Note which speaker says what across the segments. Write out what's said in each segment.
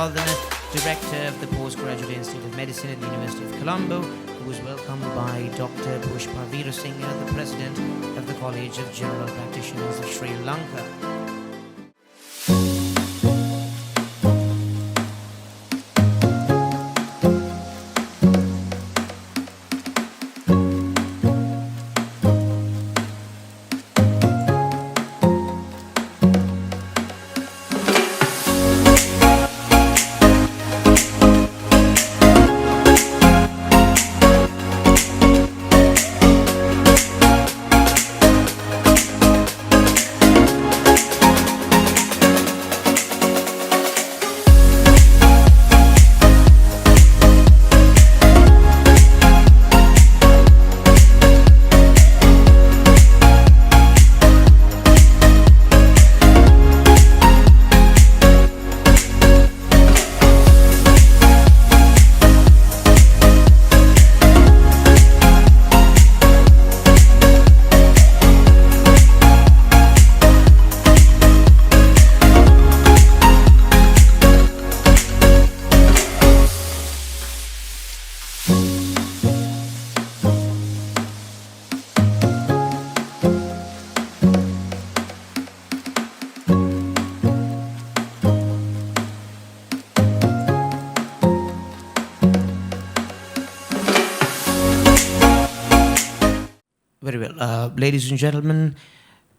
Speaker 1: Srivaradhana, Director of the Postgraduate Institute of Medicine at the University of Colombo, who was welcomed by Dr. Pushpa Veerasinghe, the President of the College of General Practitioners of Sri Lanka. Very well. Ladies and gentlemen,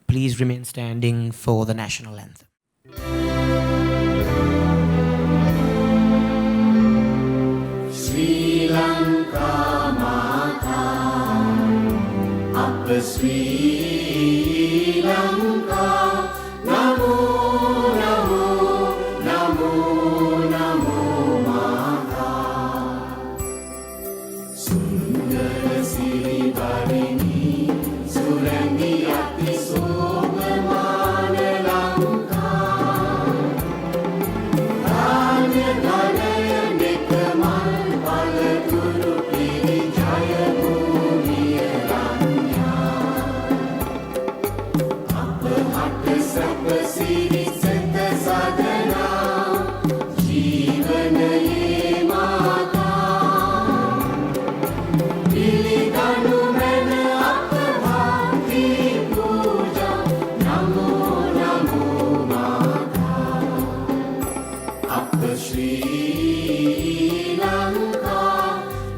Speaker 1: please remain standing for the national anthem.
Speaker 2: Sri Lanka Mata, Appa Sri Lanka, Namo, Namo, Namo, Namo Mata. Sundara Siri Barini, Surandi Ati Somamana Lanka. Dhanya Dhanaya Nekamal Palaturu Piri Jaya Bhumiya Ranya. Appa Hatta Sapa Siri Sata Sadhana, Jeevanaye Mata. Pilidanu Mena Appa Bhakti Puja, Namo Namo Mata. Appa Sri Lanka,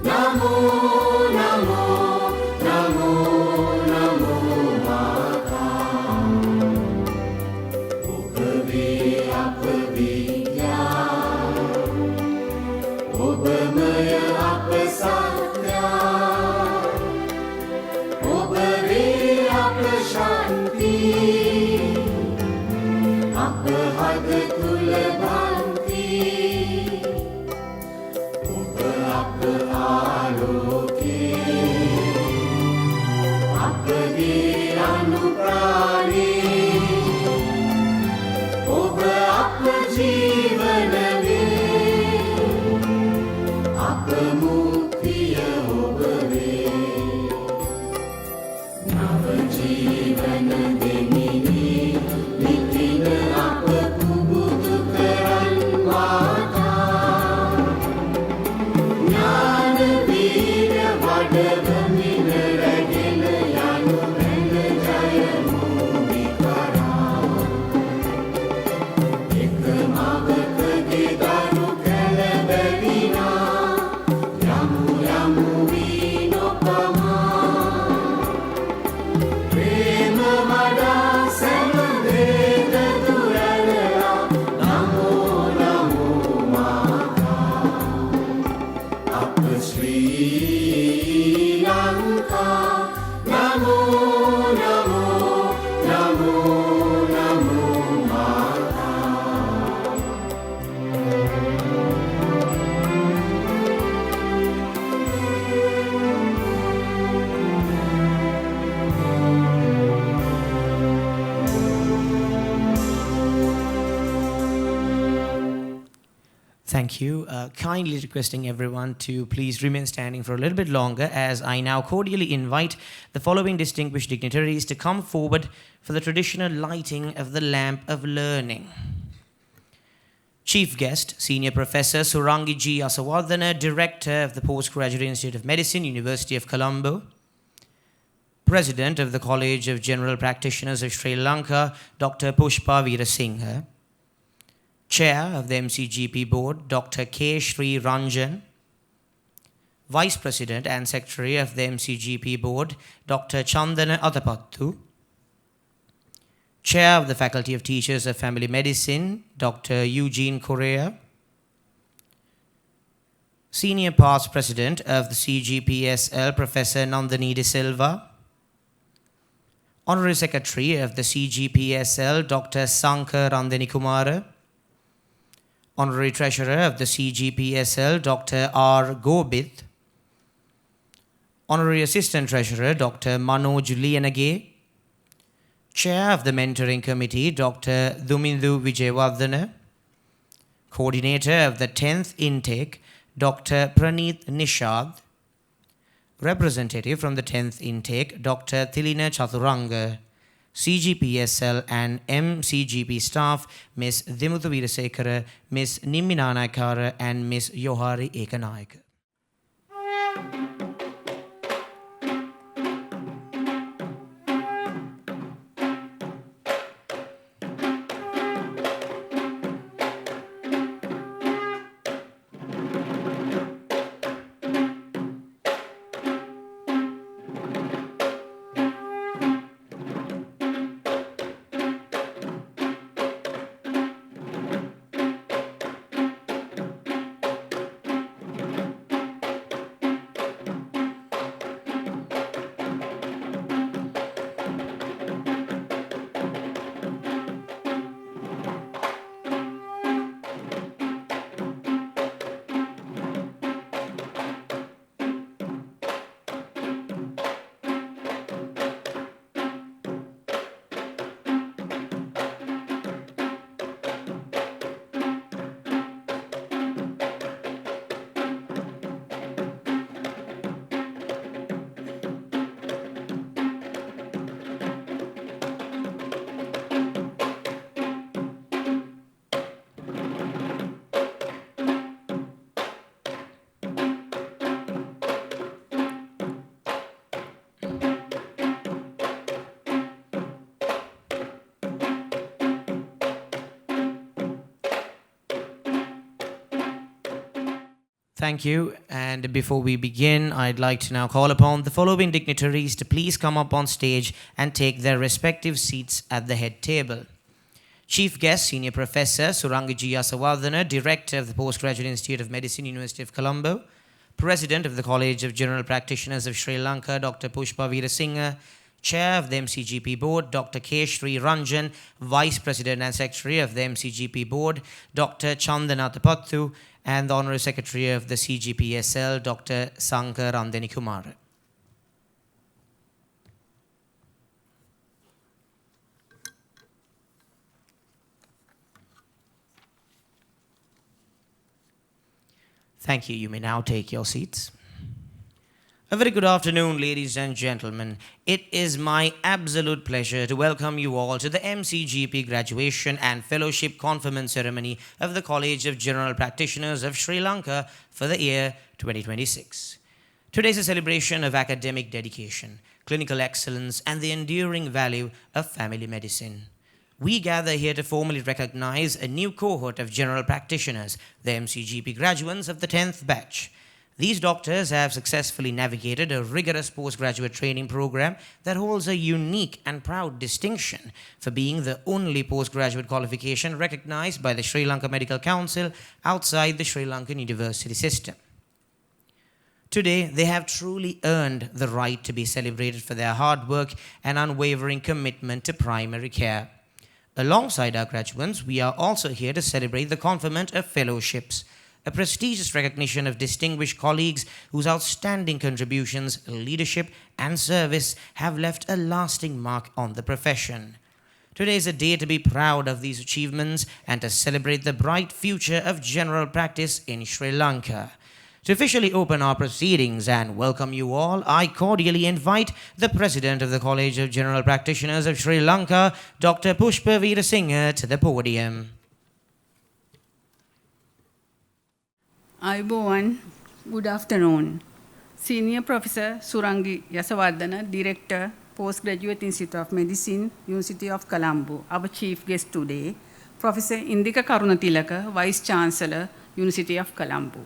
Speaker 2: Namo Namo, Namo Namo Mata. Obave Appa Vidya, Obamaya Appa Satya, Obave Appa Shanti, Appa Hada Tula Bhanti, Obba Appa Aloke, Appa Anuprani, Obba Appa Jeevanave, Appa Muktiya Obave, Nava Jeevana Demini, Nitina Appa Kubudu Karan Mata. Jnana Veera Vadavani Naragena Yanu Mena Jaya Bhumikara. Ekamavakage Daru Kalabadina, Yamu Yamu Vinopama. Prema Mada Samadega Durala, Namo Namo Mata. Appa Sri Lanka, Namo Namo, Namo Namo Mata.
Speaker 1: Thank you. Kindly requesting everyone to please remain standing for a little bit longer as I now cordially invite the following distinguished dignitaries to come forward for the traditional lighting of the lamp of learning. Chief guest, Senior Professor Surangi G. Asawardhana, Director of the Postgraduate Institute of Medicine, University of Colombo. President of the College of General Practitioners of Sri Lanka, Dr. Pushpa Veerasinghe. Chair of the MCGP Board, Dr. K. Sri Ranjan. Vice President and Secretary of the MCGP Board, Dr. Chandana Athapattu. Chair of the Faculty of Teachers of Family Medicine, Dr. Eugene Correa. Senior Past President of the CGPSL, Professor Nandini De Silva. Honorary Secretary of the CGPSL, Dr. Sankar Randini Kumara. Honorary Treasurer of the CGPSL, Dr. R. Gobith. Honorary Assistant Treasurer, Dr. Manoj Liyanage. Chair of the Mentoring Committee, Dr. Dhumindu Vijayawardena. Coordinator of the 10th Intake, Dr. Praneeth Nishad. Representative from the 10th Intake, Dr. Thilina Chaturanga. CGPSL and MCGP staff, Ms. Dimuthu Veerasekara, Ms. Nimmina Naikara, and Ms. Yohari Ekanayaka. Thank you. And before we begin, I'd like to now call upon the following dignitaries to please come up on stage and take their respective seats at the head table. Chief guest, Senior Professor Surangi G. Asawardhana, Director of the Postgraduate Institute of Medicine, University of Colombo. President of the College of General Practitioners of Sri Lanka, Dr. Pushpa Veerasinghe. Chair of the MCGP Board, Dr. K. Sri Ranjan. Vice President and Secretary of the MCGP Board, Dr. Chandana Athapattu. And the Honorary Secretary of the CGPSL, Dr. Sankar Randini Kumara. Thank you. You may now take your seats. A very good afternoon, ladies and gentlemen. It is my absolute pleasure to welcome you all to the MCGP Graduation and Fellowship Conferment Ceremony of the College of General Practitioners of Sri Lanka for the year 2026. Today is a celebration of academic dedication, clinical excellence, and the enduring value of family medicine. We gather here to formally recognize a new cohort of general practitioners, the MCGP graduates of the 10th batch. These doctors have successfully navigated a rigorous postgraduate training program that holds a unique and proud distinction for being the only postgraduate qualification recognized by the Sri Lanka Medical Council outside the Sri Lankan university system. Today, they have truly earned the right to be celebrated for their hard work and unwavering commitment to primary care. Alongside our graduates, we are also here to celebrate the conferment of fellowships, a prestigious recognition of distinguished colleagues whose outstanding contributions, leadership, and service have left a lasting mark on the profession. Today is a day to be proud of these achievements and to celebrate the bright future of general practice in Sri Lanka. To officially open our proceedings and welcome you all, I cordially invite the President of the College of General Practitioners of Sri Lanka, Dr. Pushpa Veerasinghe, to the podium.
Speaker 3: Ayubowan, good afternoon. Senior Professor Surangi Yasawardana, Director, Postgraduate Institute of Medicine, University of Colombo. Our chief guest today, Professor Indika Karunatilaka, Vice Chancellor, University of Colombo.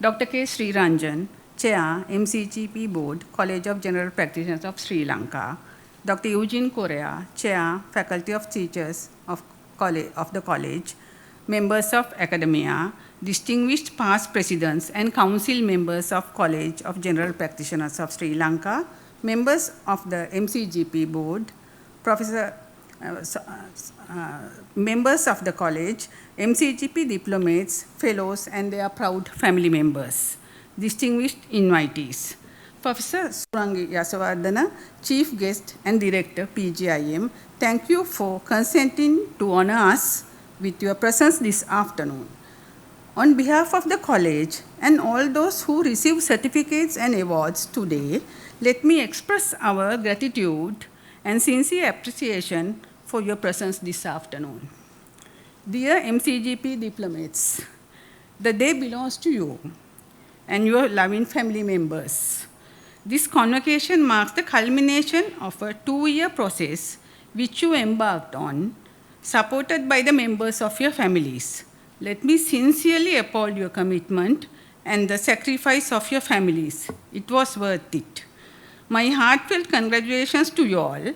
Speaker 3: Dr. K. Sri Ranjan, Chair, MCGP Board, College of General Practitioners of Sri Lanka. Dr. Eugene Correa, Chair, Faculty of Teachers of the college, members of academia, distinguished past presidents and council members of College of General Practitioners of Sri Lanka, members of the MCGP board, members of the college, MCGP diplomats, fellows, and their proud family members, distinguished invitees. Professor Surangi Yasawardana, Chief Guest and Director, PGIM, thank you for consenting to honor us with your presence this afternoon. On behalf of the college and all those who receive certificates and awards today, let me express our gratitude and sincere appreciation for your presence this afternoon. Dear MCGP diplomats, the day belongs to you and your loving family members. This convocation marks the culmination of a 2-year process which you embarked on, supported by the members of your families. Let me sincerely applaud your commitment and the sacrifice of your families. It was worth it. My heartfelt congratulations to you all.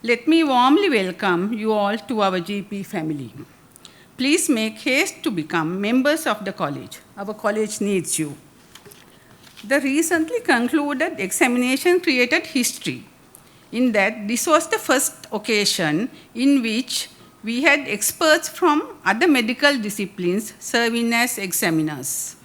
Speaker 3: Let me warmly welcome you all to our GP family. Please make haste to become members of the college. Our college needs you. The recently concluded examination created history, in that this was the first occasion in which we had experts from other medical disciplines serving as examiners.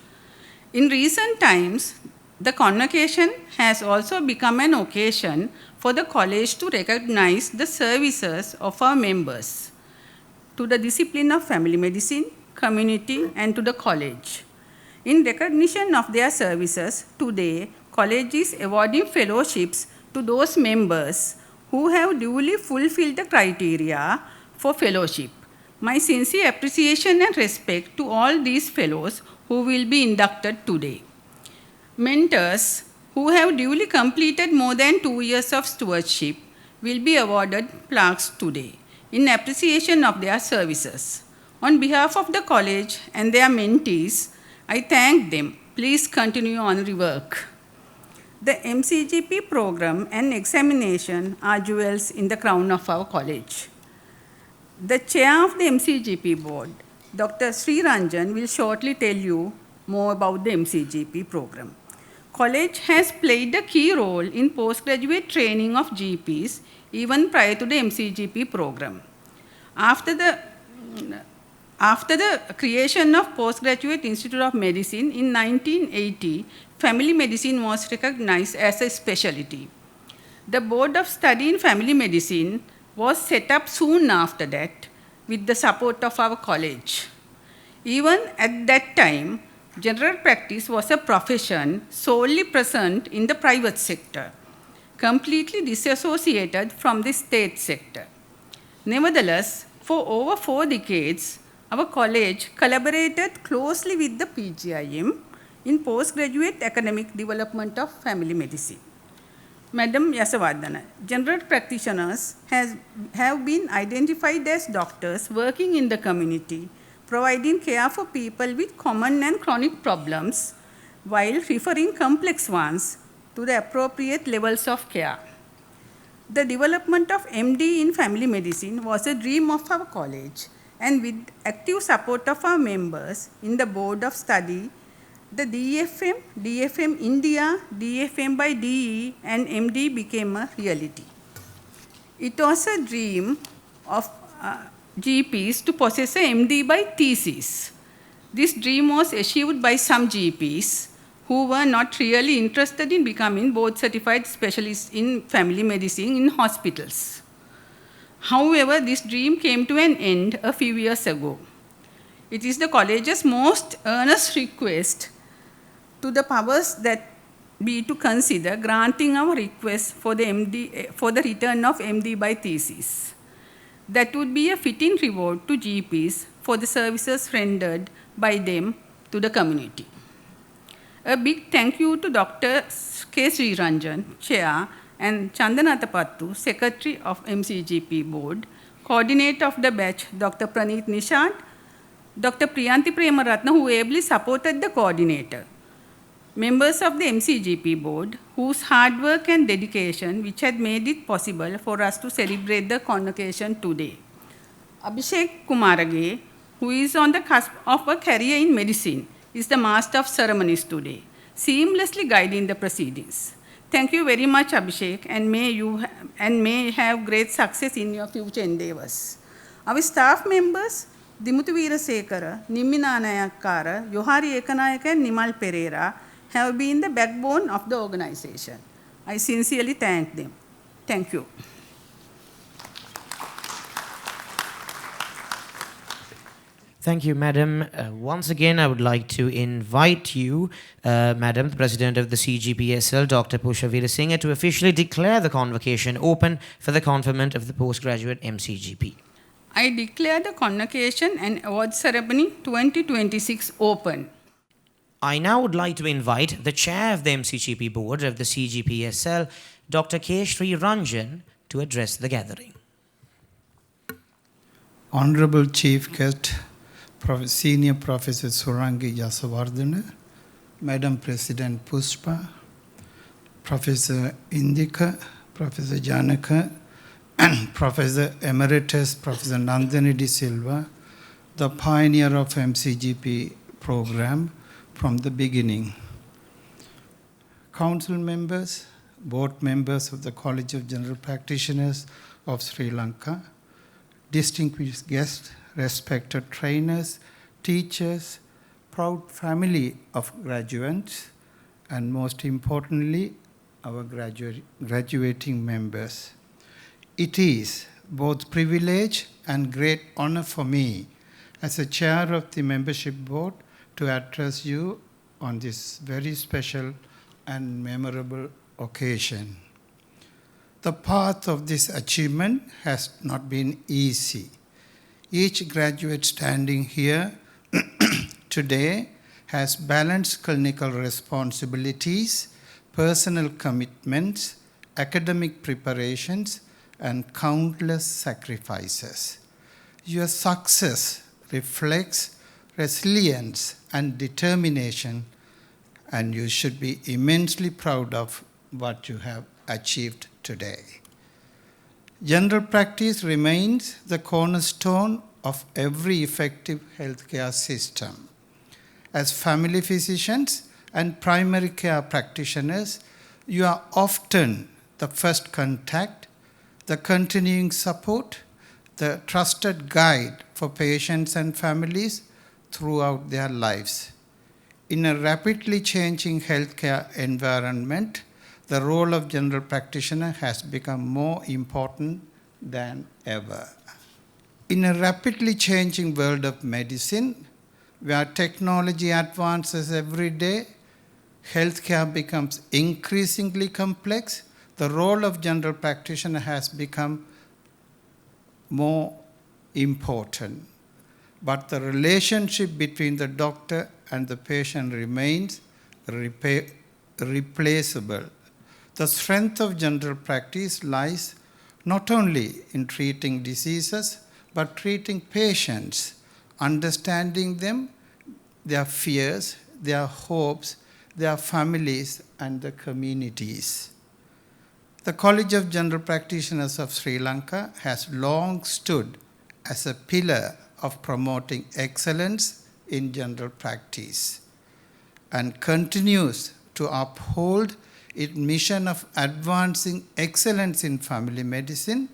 Speaker 3: In recent times, the convocation has also become an occasion for the college to recognize the services of our members to the discipline of family medicine, community, and to the college. In recognition of their services, today, college is awarding fellowships to those members who have duly fulfilled the criteria for fellowship. My sincere appreciation and respect to all these fellows who will be inducted today. Mentors who have duly completed more than 2 years of stewardship will be awarded plaques today in appreciation of their services. On behalf of the college and their mentees, I thank them. Please continue honorary work. The MCGP program and examination are jewels in the crown of our college. The chair of the MCGP board, Dr. Sri Ranjan, will shortly tell you more about the MCGP program. College has played a key role in postgraduate training of GPs even prior to the MCGP program. After the creation of Postgraduate Institute of Medicine in 1980, family medicine was recognized as a specialty. The Board of Study in Family Medicine was set up soon after that with the support of our college. Even at that time, general practice was a profession solely present in the private sector, completely disassociated from the state sector. Nevertheless, for over 4 decades, our college collaborated closely with the PGIM in postgraduate academic development of family medicine. Madam Yasawardana, general practitioners have been identified as doctors working in the community, providing care for people with common and chronic problems while referring complex ones to the appropriate levels of care. The development of MD in family medicine was a dream of our college, and with active support of our members in the Board of Study, the DFM, DFM India, DFM by DE, and MD became a reality. It was a dream of GPs to possess a MD by thesis. This dream was achieved by some GPs who were not really interested in becoming board-certified specialists in family medicine in hospitals. However, this dream came to an end a few years ago. It is the college's most earnest request to the powers that be to consider granting our request for the return of MD by thesis. That would be a fitting reward to GPs for the services rendered by them to the community. A big thank you to Dr. K. Sri Ranjan, Chair, and Chandanatha Pattu, Secretary of MCGP Board, Coordinator of the batch, Dr. Praneeth Nishant, Dr. Priyanti Premaratna, who ably supported the coordinator. Members of the MCGP board, whose hard work and dedication which had made it possible for us to celebrate the convocation today. Abhishek Kumarage, who is on the cusp of a career in medicine, is the master of ceremonies today, seamlessly guiding the proceedings. Thank you very much, Abhishek, and may have great success in your future endeavors. Our staff members, Dimuthu Veerasekara, Nimmi Nanayakkara, Yohari Ekanayaka, and Nimal Pereira, have been the backbone of the organization. I sincerely thank them. Thank you.
Speaker 1: Thank you, Madam. Once again, I would like to invite you, Madam, the President of the CGPSL, Dr. Pusha Veerasinghe, to officially declare the convocation open for the conferment of the postgraduate MCGP.
Speaker 3: I declare the convocation and award ceremony 2026 open.
Speaker 1: I now would like to invite the Chair of the MCGP Board of the CGPSL, Dr. K. Sri Ranjan, to address the gathering.
Speaker 4: Honorable Chief Guest, Senior Professor Surangi Yasavardhana, Madam President Pushpa, Professor Indika, Professor Janaka, and Professor Emeritus Professor Nandini De Silva, the pioneer of MCGP program from the beginning. Council members, board members of the College of General Practitioners of Sri Lanka, distinguished guests, respected trainers, teachers, proud family of graduates, and most importantly, our graduating members. It is both privilege and great honor for me as a chair of the membership board to address you on this very special and memorable occasion. The path of this achievement has not been easy. Each graduate standing here today has balanced clinical responsibilities, personal commitments, academic preparations, and countless sacrifices. Your success reflects resilience and determination, and you should be immensely proud of what you have achieved today. General practice remains the cornerstone of every effective healthcare system. As family physicians and primary care practitioners, you are often the first contact, the continuing support, the trusted guide for patients and families throughout their lives. In a rapidly changing healthcare environment, the role of general practitioner has become more important than ever. In a rapidly changing world of medicine, where technology advances every day, healthcare becomes increasingly complex, the role of general practitioner has become more important. But the relationship between the doctor and the patient remains replaceable. The strength of general practice lies not only in treating diseases, but treating patients, understanding them, their fears, their hopes, their families, and the communities. The College of General Practitioners of Sri Lanka has long stood as a pillar of promoting excellence in general practice and continues to uphold its mission of advancing excellence in family medicine,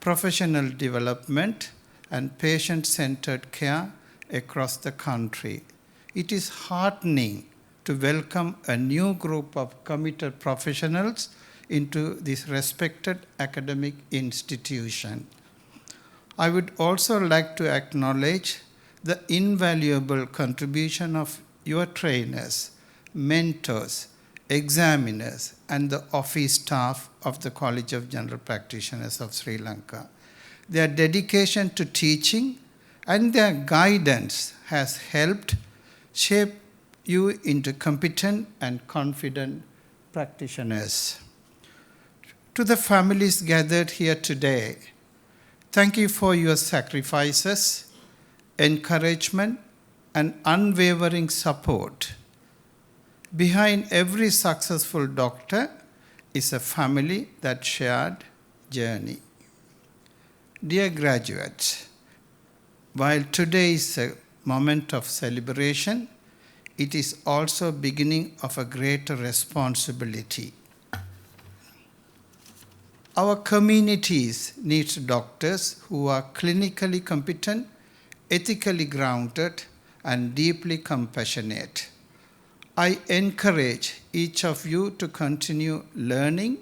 Speaker 4: professional development, and patient-centered care across the country. It is heartening to welcome a new group of committed professionals into this respected academic institution. I would also like to acknowledge the invaluable contribution of your trainers, mentors, examiners, and the office staff of the College of General Practitioners of Sri Lanka. Their dedication to teaching and their guidance has helped shape you into competent and confident practitioners. To the families gathered here today, thank you for your sacrifices, encouragement, and unwavering support. Behind every successful doctor is a family that shared journey. Dear graduates, while today is a moment of celebration, it is also beginning of a greater responsibility. Our communities need doctors who are clinically competent, ethically grounded, and deeply compassionate. I encourage each of you to continue learning,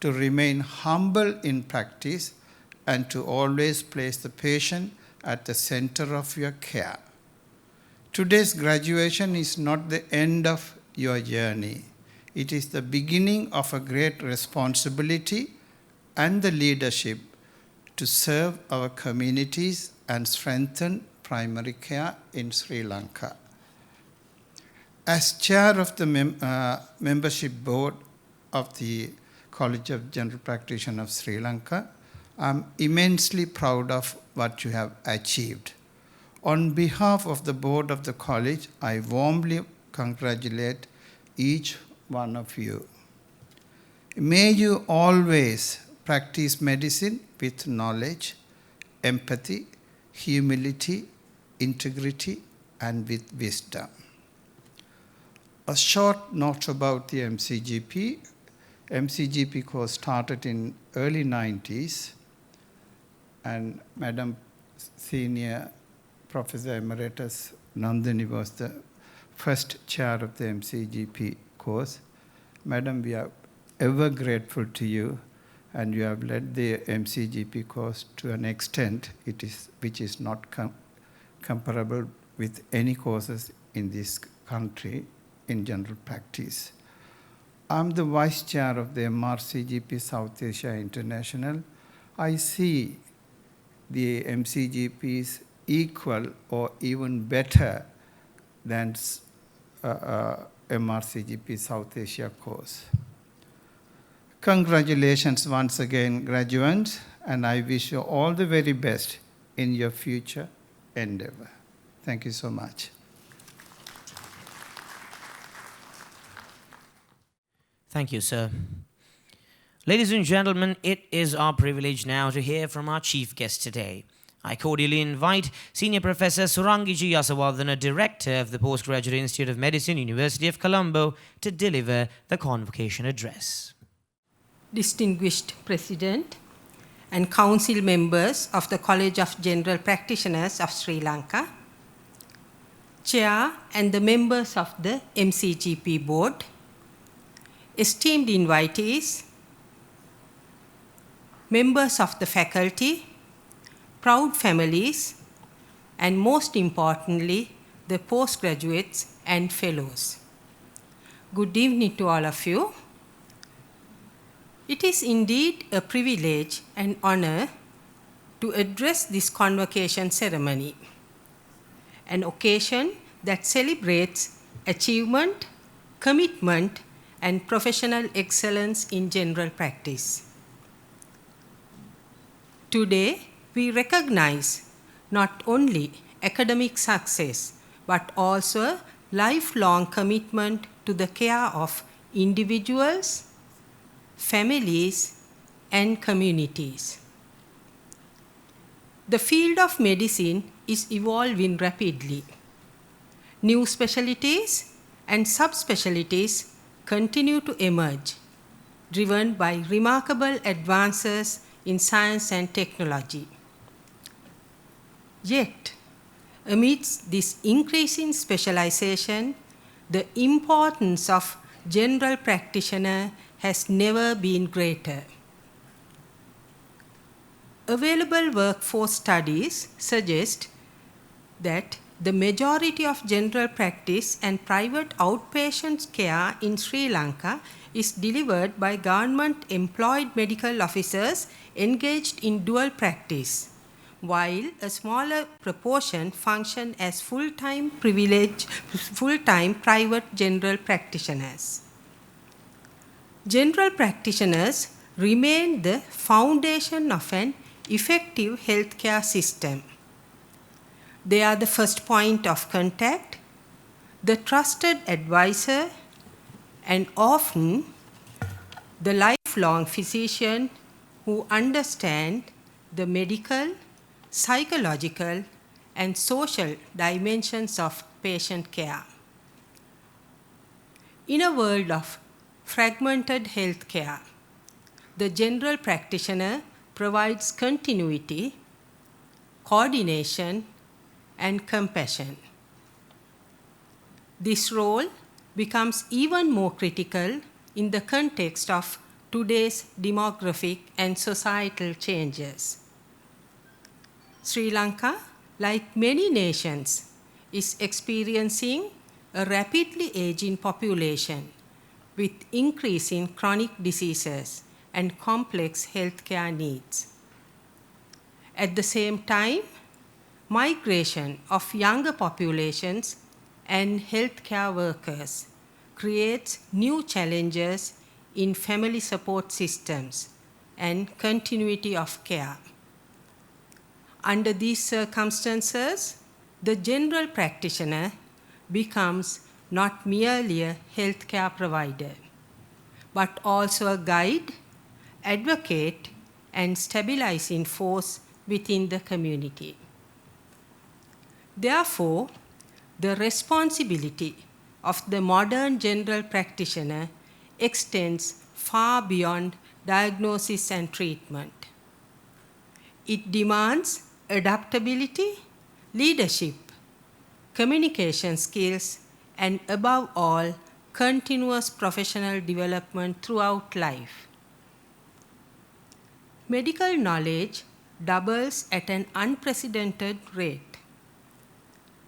Speaker 4: to remain humble in practice, and to always place the patient at the center of your care. Today's graduation is not the end of your journey. It is the beginning of a great responsibility and the leadership to serve our communities and strengthen primary care in Sri Lanka. As chair of the membership board of the College of General Practitioners of Sri Lanka, I'm immensely proud of what you have achieved. On behalf of the board of the college, I warmly congratulate each one of you. May you always practice medicine with knowledge, empathy, humility, integrity, and with wisdom. A short note about the MCGP. MCGP course started in early 90s, and Madam Senior Professor Emeritus Nandini was the first chair of the MCGP course. Madam, we are ever grateful to you, and you have led the MCGP course to an extent which is not comparable with any courses in this country in general practice. I'm the vice chair of the MRCGP South Asia International. I see the MCGPs equal or even better than MRCGP South Asia course. Congratulations once again, graduates, and I wish you all the very best in your future endeavor. Thank you so much.
Speaker 1: Thank you, sir. Ladies and gentlemen, it is our privilege now to hear from our chief guest today. I cordially invite Senior Professor Surangiji Yasawardena, Director of the Postgraduate Institute of Medicine, University of Colombo, to deliver the convocation address.
Speaker 5: Distinguished President and Council members of the College of General Practitioners of Sri Lanka, Chair and the members of the MCGP Board, esteemed invitees, members of the faculty, proud families, and most importantly, the postgraduates and fellows. Good evening to all of you. It is indeed a privilege and honor to address this convocation ceremony, an occasion that celebrates achievement, commitment, and professional excellence in general practice. Today, we recognize not only academic success, but also lifelong commitment to the care of individuals, families, and communities. The field of medicine is evolving rapidly. New specialties and subspecialties continue to emerge, driven by remarkable advances in science and technology. Yet, amidst this increasing specialization, the importance of general practitioner has never been greater. Available workforce studies suggest that the majority of general practice and private outpatient care in Sri Lanka is delivered by government-employed medical officers engaged in dual practice, while a smaller proportion function as full-time private general practitioners. General practitioners remain the foundation of an effective healthcare system. They are the first point of contact, the trusted advisor, and often the lifelong physician who understand the medical, psychological, and social dimensions of patient care. In a world of fragmented healthcare, the general practitioner provides continuity, coordination, and compassion. This role becomes even more critical in the context of today's demographic and societal changes. Sri Lanka, like many nations, is experiencing a rapidly aging population with increasing chronic diseases and complex healthcare needs. At the same time, migration of younger populations and healthcare workers creates new challenges in family support systems and continuity of care. Under these circumstances, the general practitioner becomes not merely a healthcare provider, but also a guide, advocate, and stabilizing force within the community. Therefore, the responsibility of the modern general practitioner extends far beyond diagnosis and treatment. It demands adaptability, leadership, communication skills, and above all, continuous professional development throughout life. Medical knowledge doubles at an unprecedented rate.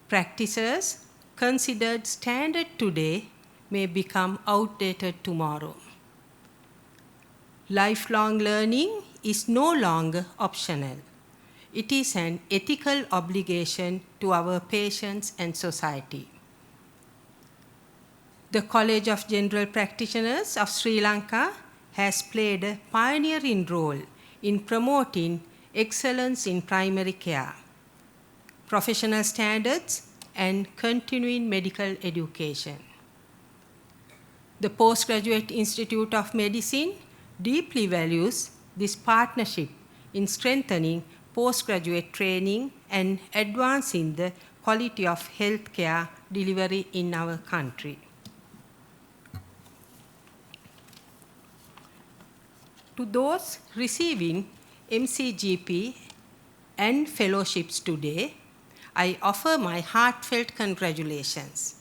Speaker 5: Practices considered standard today may become outdated tomorrow. Lifelong learning is no longer optional. It is an ethical obligation to our patients and society. The College of General Practitioners of Sri Lanka has played a pioneering role in promoting excellence in primary care, professional standards, and continuing medical education. The Postgraduate Institute of Medicine deeply values this partnership in strengthening postgraduate training and advancing the quality of healthcare delivery in our country. To those receiving MCGP and fellowships today, I offer my heartfelt congratulations.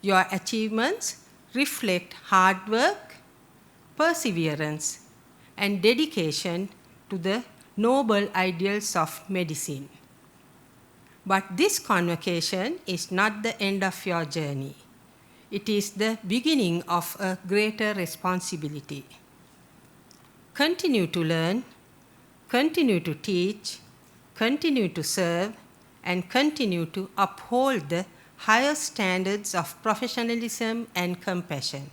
Speaker 5: Your achievements reflect hard work, perseverance, and dedication to the noble ideals of medicine. But this convocation is not the end of your journey. It is the beginning of a greater responsibility. Continue to learn, continue to teach, continue to serve, and continue to uphold the higher standards of professionalism and compassion.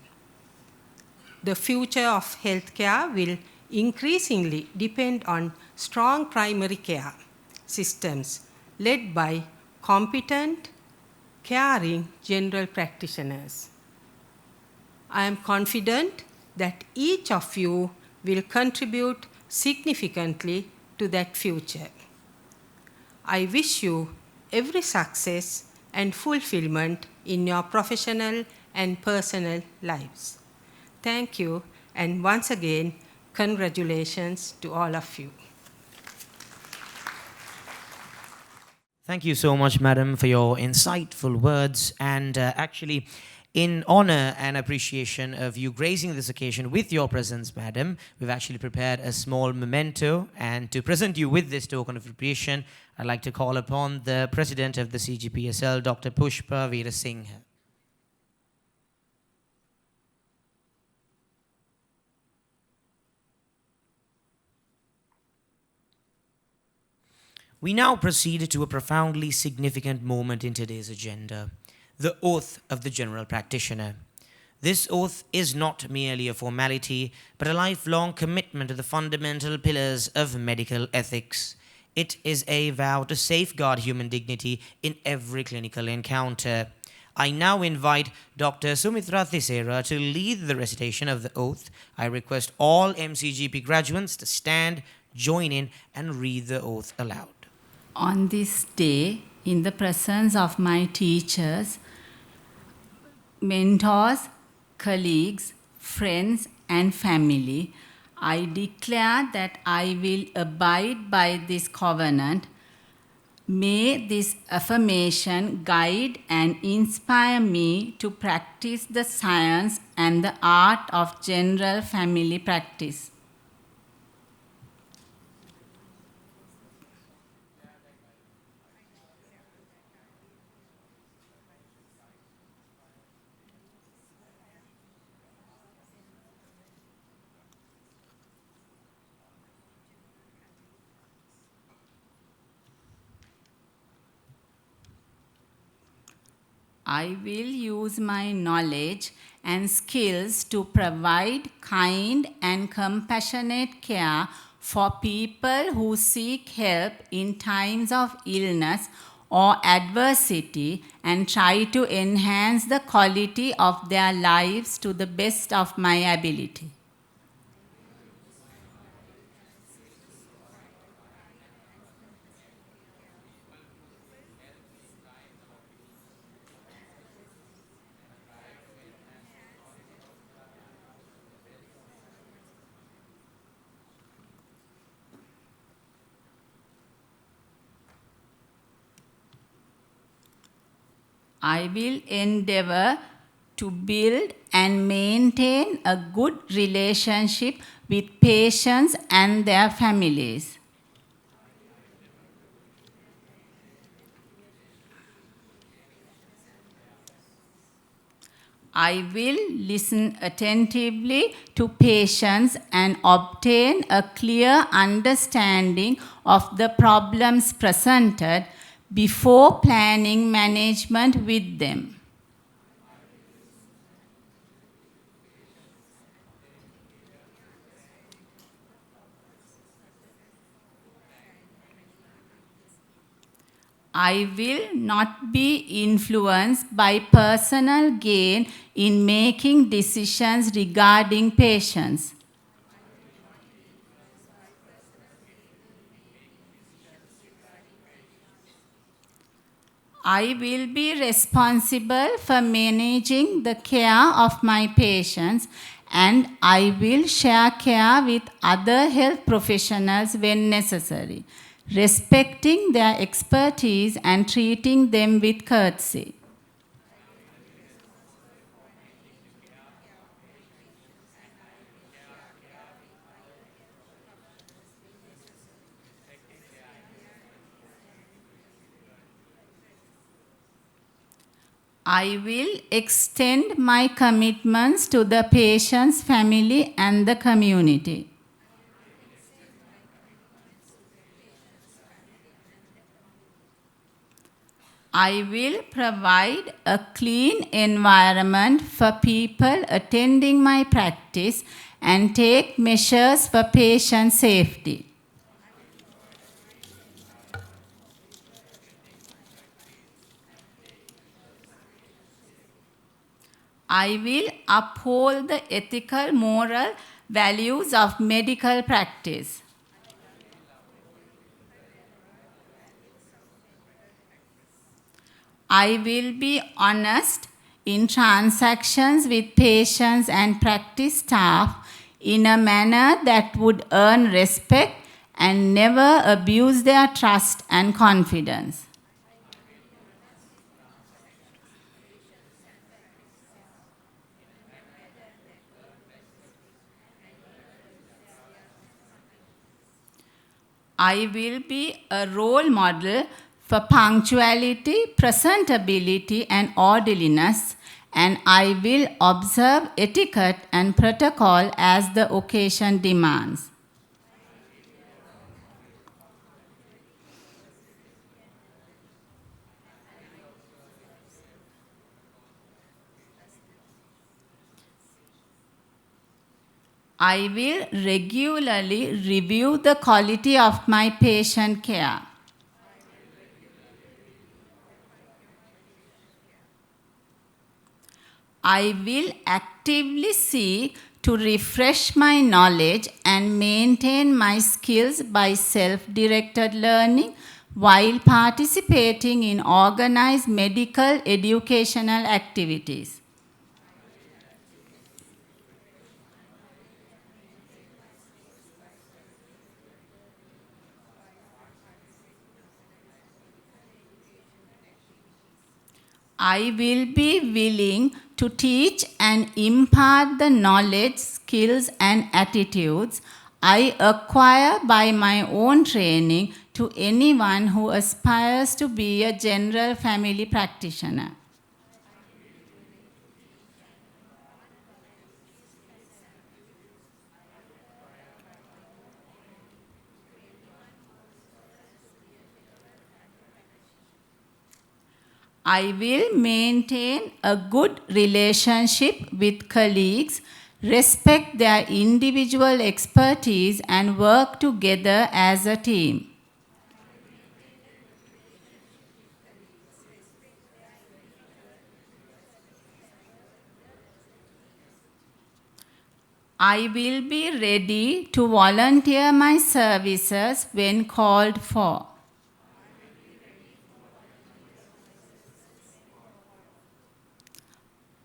Speaker 5: The future of healthcare will increasingly depend on strong primary care systems led by competent, caring general practitioners. I am confident that each of you will contribute significantly to that future. I wish you every success and fulfillment in your professional and personal lives. Thank you, and once again, congratulations to all of you.
Speaker 1: Thank you so much, madam, for your insightful words. And actually, in honor and appreciation of you gracing this occasion with your presence, madam, we've actually prepared a small memento. And to present you with this token of appreciation, I'd like to call upon the president of the CGPSL, Dr. Pushpa Veerasinghe. We now proceed to a profoundly significant moment in today's agenda, the oath of the general practitioner. This oath is not merely a formality, but a lifelong commitment to the fundamental pillars of medical ethics. It is a vow to safeguard human dignity in every clinical encounter. I now invite Dr. Sumitra Thisera to lead the recitation of the oath. I request all MCGP graduates to stand, join in, and read the oath aloud.
Speaker 6: On this day, in the presence of my teachers, mentors, colleagues, friends, and family, I declare that I will abide by this covenant. May this affirmation guide and inspire me to practice the science and the art of general family practice. I will use my knowledge and skills to provide kind and compassionate care for people who seek help in times of illness or adversity and try to enhance the quality of their lives to the best of my ability. I will endeavor to build and maintain a good relationship with patients and their families. I will listen attentively to patients and obtain a clear understanding of the problems presented before planning management with them. I will not be influenced by personal gain in making decisions regarding patients. I will be responsible for managing the care of my patients, and I will share care with other health professionals when necessary, respecting their expertise and treating them with courtesy. I will extend my commitments to the patient's family and the community. I will provide a clean environment for people attending my practice and take measures for patient safety. I will uphold the ethical, moral values of medical practice. I will be honest in transactions with patients and practice staff in a manner that would earn respect and never abuse their trust and confidence. I will be a role model for punctuality, presentability, and orderliness, and I will observe etiquette and protocol as the occasion demands. I will regularly review the quality of my patient care. I will actively seek to refresh my knowledge and maintain my skills by self-directed learning while participating in organized medical educational activities. I will be willing to teach and impart the knowledge, skills, and attitudes I acquire by my own training to anyone who aspires to be a general family practitioner. I will maintain a good relationship with colleagues, respect their individual expertise, and work together as a team. I will be ready to volunteer my services when called for.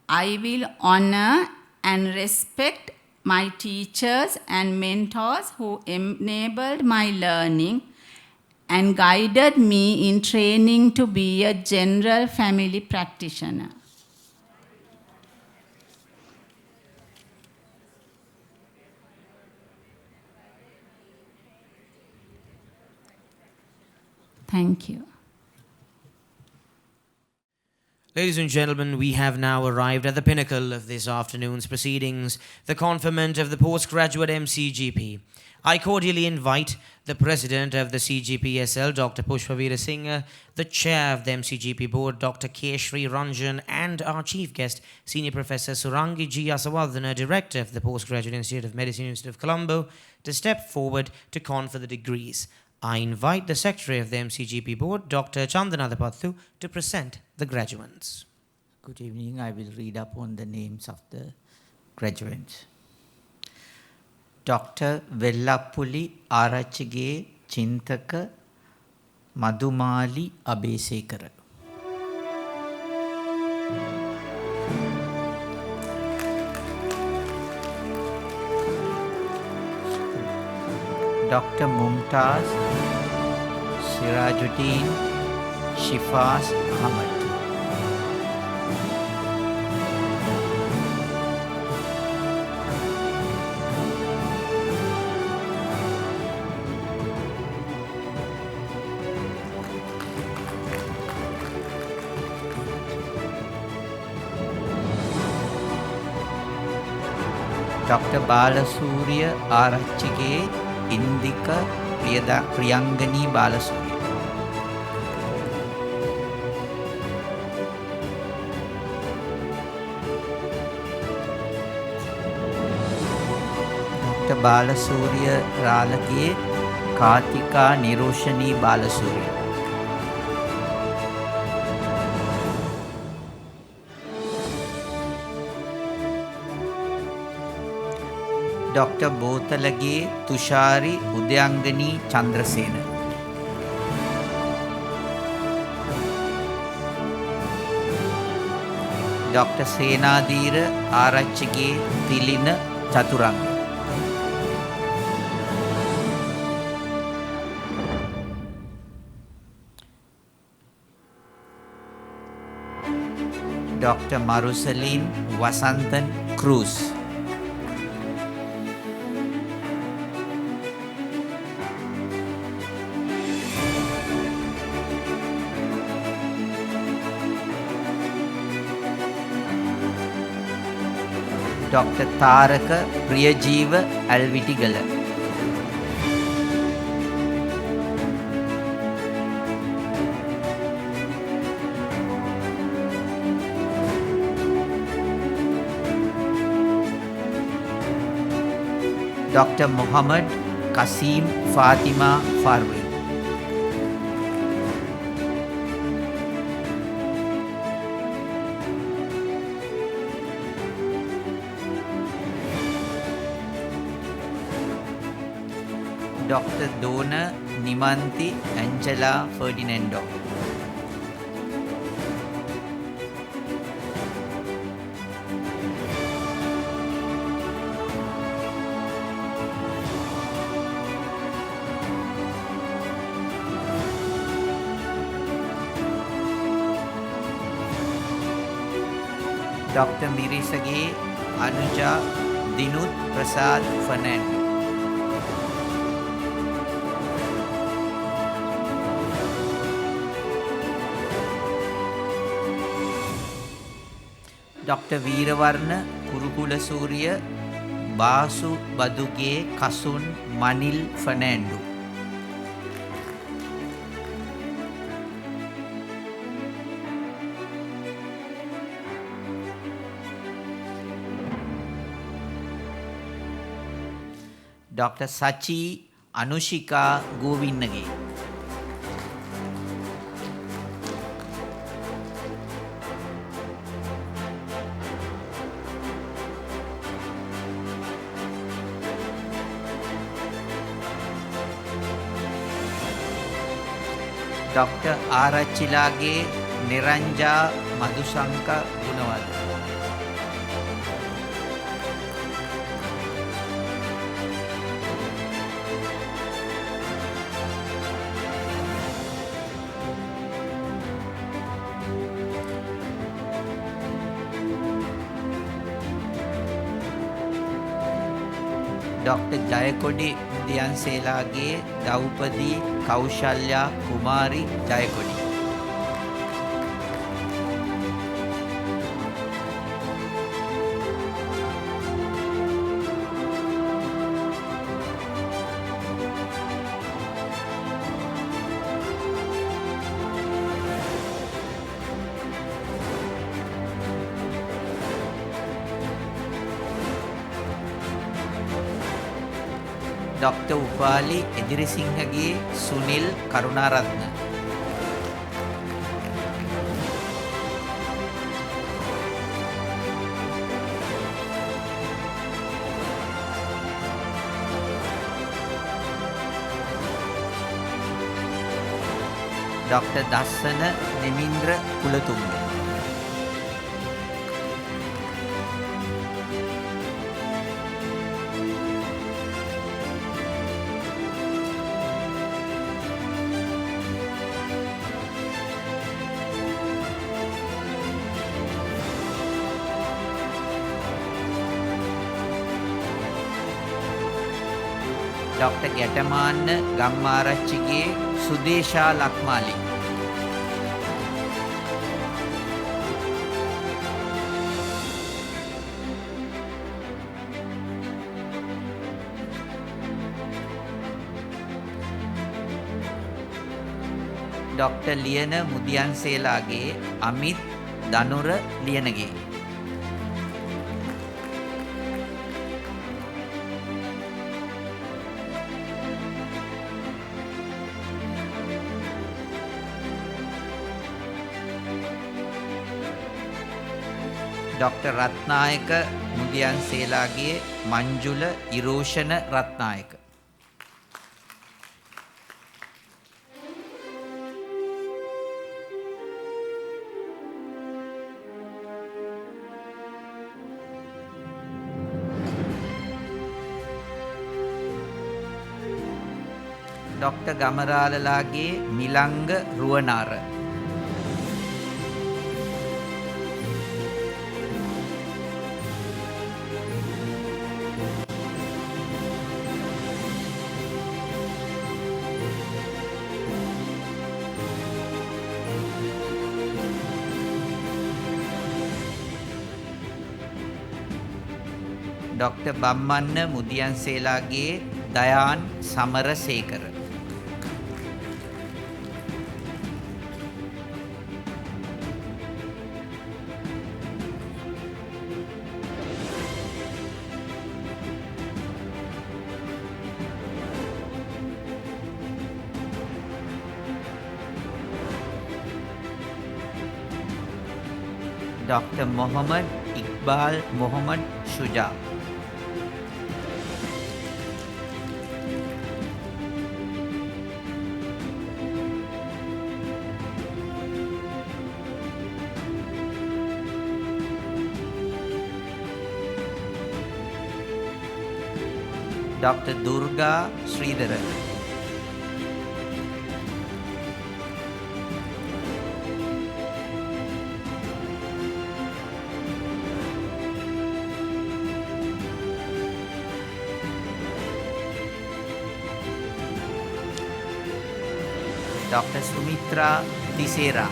Speaker 6: I will honor and respect my teachers and mentors who enabled my learning and guided me in training to be a general family practitioner. Thank you.
Speaker 1: Ladies and gentlemen, we have now arrived at the pinnacle of this afternoon's proceedings, the conferment of the postgraduate MCGP. I cordially invite the President of the CGPSL, Dr. Pushpavira Singh, the Chair of the MCGP Board, Dr. Keshri Ranjan, and our Chief Guest, Senior Professor Surangi G. Asawardhana, Director of the Postgraduate Institute of Medicine, University of Colombo, to step forward to confer the degrees. I invite the Secretary of the MCGP Board, Dr. Chandanadapathu, to present the graduates.
Speaker 7: Good evening. I will read upon the names of the graduates. Dr. Vellapuli Arachige Chintaka Madhumali Abesekara. Dr. Mumtaz Sirajuddin Shifas Ahmad. Dr. Balasuriya Arachige Indika Priyangani Balasuriya. Dr. Balasuriya Ralage Kartika Niroshani Balasuriya. Dr. Botalage Tushari Udyangani Chandrasena. Dr. Senadira Arachige Tilina Chaturanga. Dr. Marusaline Vasantan Cruz. Dr. Taraka Priyajeeva Alvitigala. Dr. Muhammad Qasim Fatima Farwi. Dr. Dona Nimanti Angela Ferdinando. Dr. Mirisage Anuja Dinut Prasad Fernando. Dr. Veeravarna Kurukula Surya Basu Baduge Kasun Manil Fernando. Dr. Sachi Anushika Govinnage. Dr. Arachilage Niranja Madhusanka Gunawada. Dr. Jayakodi Dianselage Daupadi Kaushalya Kumari Jayakodi. Dr. Upali Edirisingage Sunil Karunaratna. Dr. Dassana Nemindra Kulatunga. Dr. Getaman Gammarachige Sudesha Lakmali. Dr. Liana Mudianselage Amit Danura Lianage. Dr. Ratnayaka Mudianselage Manjula Iroshana Ratnayaka. Dr. Gamaralalage Milanga Ruwanara. Dr. Bammanna Mudianselage Dayan Samarasekara. Dr. Mohammad Iqbal Mohammad Shuja. Dr. Durga Sridharan. Dr. Sumitra Tisera.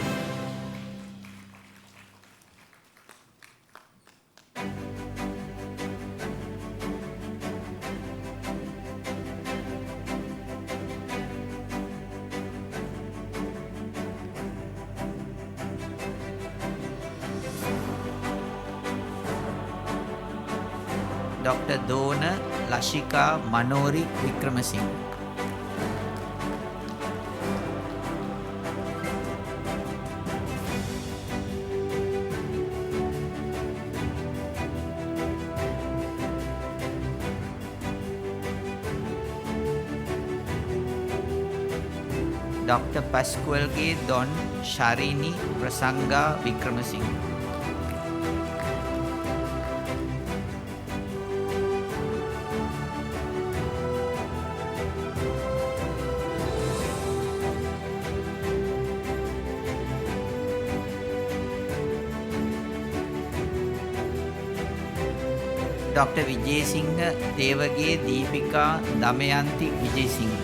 Speaker 7: Dr. Dona Lashika Manori Vikramasinghe. Dr. Pasqualge Don Sharini Prasanga Vikramasinghe. Dr. Vijayasinghe Devage Deepika Damayanti Vijayasinghe.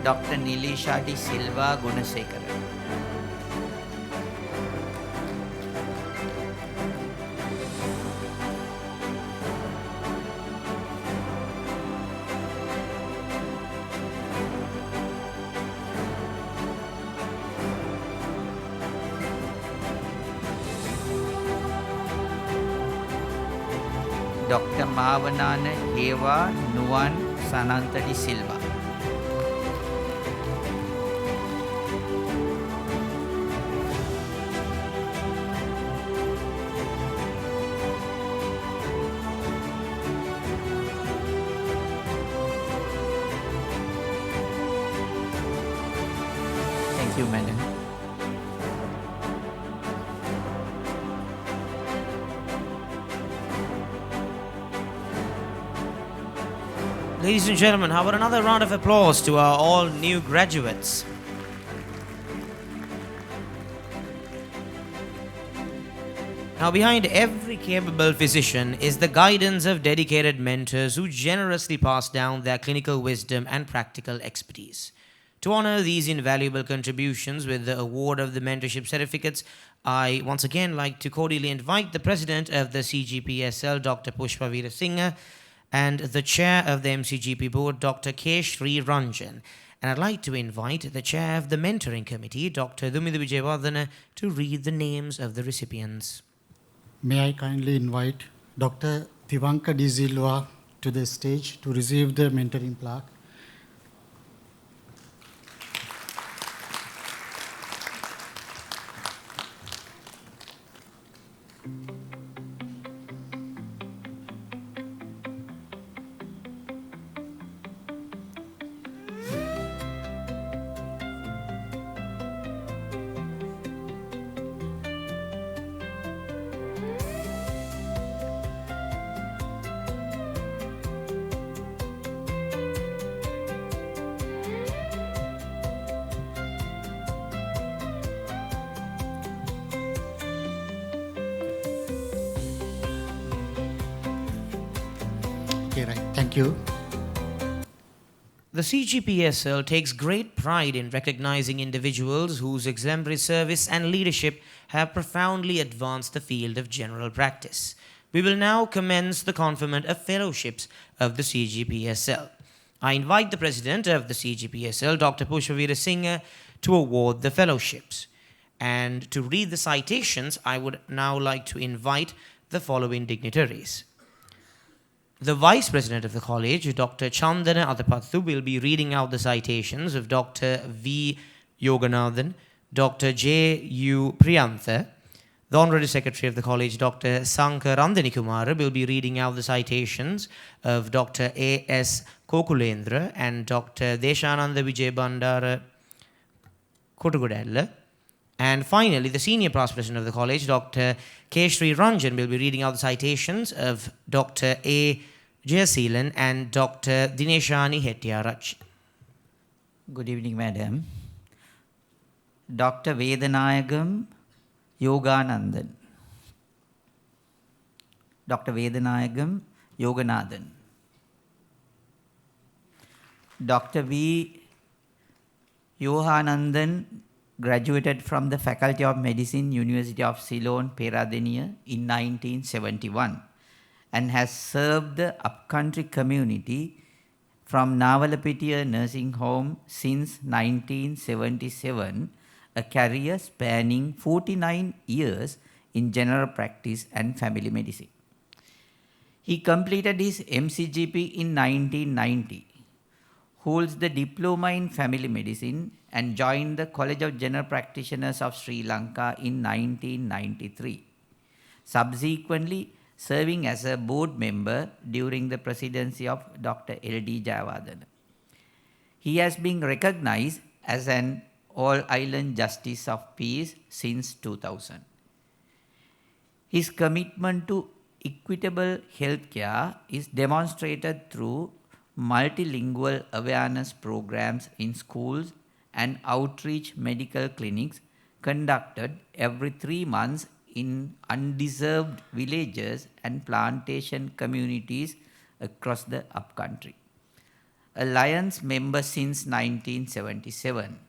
Speaker 7: Dr. Nilisha D. Silva Gunasekara. Dr. Mavanana Eva Nuwan Sananta D. Silva. Thank you, madam.
Speaker 1: Ladies and gentlemen, how about another round of applause to our all new graduates? Now, behind every capable physician is the guidance of dedicated mentors who generously pass down their clinical wisdom and practical expertise. To honor these invaluable contributions with the award of the mentorship certificates, I once again like to cordially invite the president of the CGPSL, Dr. Pushpa Veerasinghe, and the chair of the MCGP board, Dr. K. Sri Ranjan. And I'd like to invite the chair of the mentoring committee, Dr. Dumida Vijayawardena, to read the names of the recipients.
Speaker 8: May I kindly invite Dr. Tivanka D. Zilwa to the stage to receive the mentoring plaque. Okay, right. Thank you.
Speaker 1: The CGPSL takes great pride in recognizing individuals whose exemplary service and leadership have profoundly advanced the field of general practice. We will now commence the conferment of fellowships of the CGPSL. I invite the president of the CGPSL, Dr. Pushpa Veerasinghe, to award the fellowships. And to read the citations, I would now like to invite the following dignitaries. The Vice President of the College, Dr. Chandana Adapathu, will be reading out the citations of Dr. V. Yoganathan, Dr. J. U. Priyantha. The Honorary Secretary of the College, Dr. Sankar Randanikumara, will be reading out the citations of Dr. A. S. Kokulendra and Dr. Deshananda Vijay Bandara Kotugudella. And finally, the Senior Past President of the College, Dr. K. Sri Ranjan, will be reading out the citations of Dr. A. Jayasilan and Dr. Dineshani Hettiarach.
Speaker 7: Good evening, Madam. Dr. Vedanayagam Yoganandan. Dr. Vedanayagam Yoganathan. Dr. V. Yohanandan graduated from the Faculty of Medicine, University of Ceylon, Peradeniya in 1971 and has served the upcountry community from Navalapitiya Nursing Home since 1977, a career spanning 49 years in general practice and family medicine. He completed his MCGP in 1990, holds the Diploma in Family Medicine and joined the College of General Practitioners of Sri Lanka in 1993, subsequently serving as a board member during the presidency of Dr. L.D. Jayawardena. He has been recognized as an All-Island Justice of Peace since 2000. His commitment to equitable healthcare is demonstrated through multilingual awareness programs in schools and outreach medical clinics conducted every 3 months in undeserved villages and plantation communities across the upcountry. A Lions member since 1977,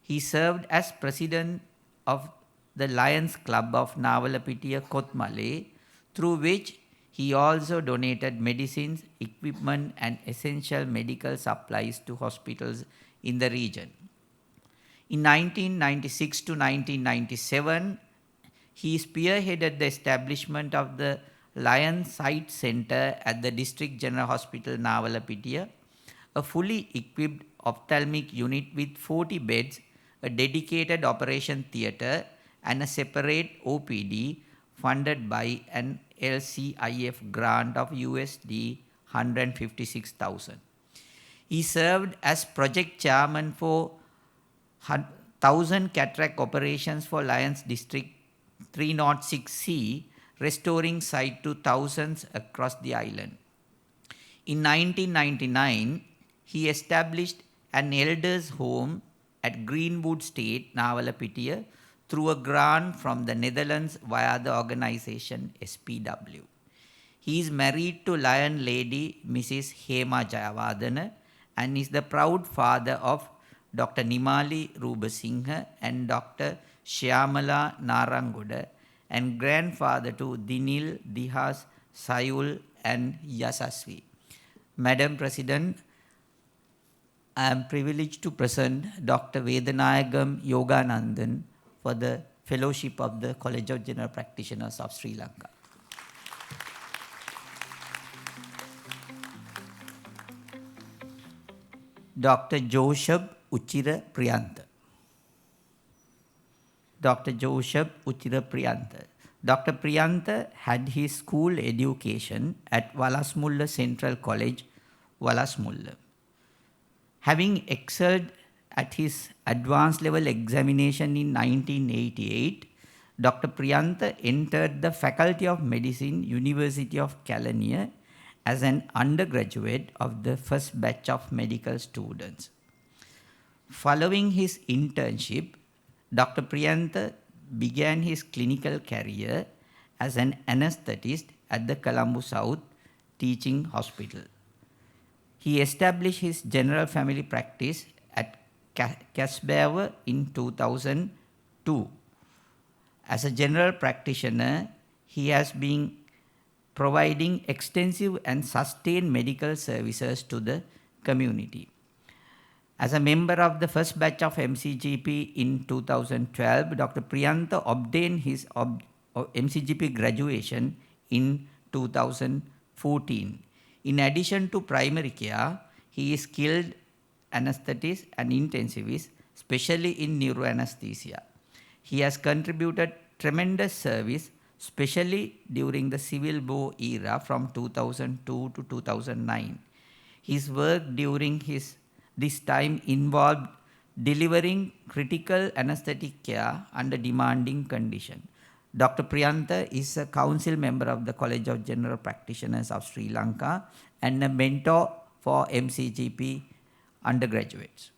Speaker 7: he served as president of the Lions Club of Navalapitiya Kothmale, through which he also donated medicines, equipment and essential medical supplies to hospitals in the region. In 1996 to 1997, he spearheaded the establishment of the Lion Sight Center at the District General Hospital Navalapitiya, a fully equipped ophthalmic unit with 40 beds, a dedicated operation theatre and a separate OPD funded by an LCIF grant of USD 156,000. He served as project chairman for 1,000 cataract operations for Lions District 306C, restoring sight to thousands across the island. In 1999, he established an elders' home at Greenwood State, Navalapitiya, through a grant from the Netherlands via the organization SPW. He is married to Lion Lady Mrs. Hema Jayawardena and is the proud father of Dr. Nimali Rubasinghe and Dr. Shyamala Narangoda and grandfather to Dinil, Dihas, Sayul and Yasasvi. Madam President, I am privileged to present Dr. Vedanayagam Yoganandan for the Fellowship of the College of General Practitioners of Sri Lanka. Dr. Joseph Uchira Priyantha. Dr. Joseph Uchira Priyantha. Dr. Priyantha had his school education at Walasmulla Central College, Walasmulla. Having excelled at his advanced level examination in 1988, Dr. Priyantha entered the Faculty of Medicine, University of Kelaniya as an undergraduate of the first batch of medical students. Following his internship, Dr. Priyantha began his clinical career as an anesthetist at the Colombo South Teaching Hospital. He established his general family practice at Casbeva in 2002. As a general practitioner, he has been providing extensive and sustained medical services to the community. As a member of the first batch of MCGP in 2012, Dr. Priyantha obtained his MCGP graduation in 2014. In addition to primary care, he is skilled anesthetist and intensivist, especially in neuroanesthesia. He has contributed tremendous service, especially during the Civil War era from 2002 to 2009. His work during this time involved delivering critical anesthetic care under demanding conditions. Dr. Priyantha is a council member of the College of General Practitioners of Sri Lanka and a mentor for MCGP undergraduates,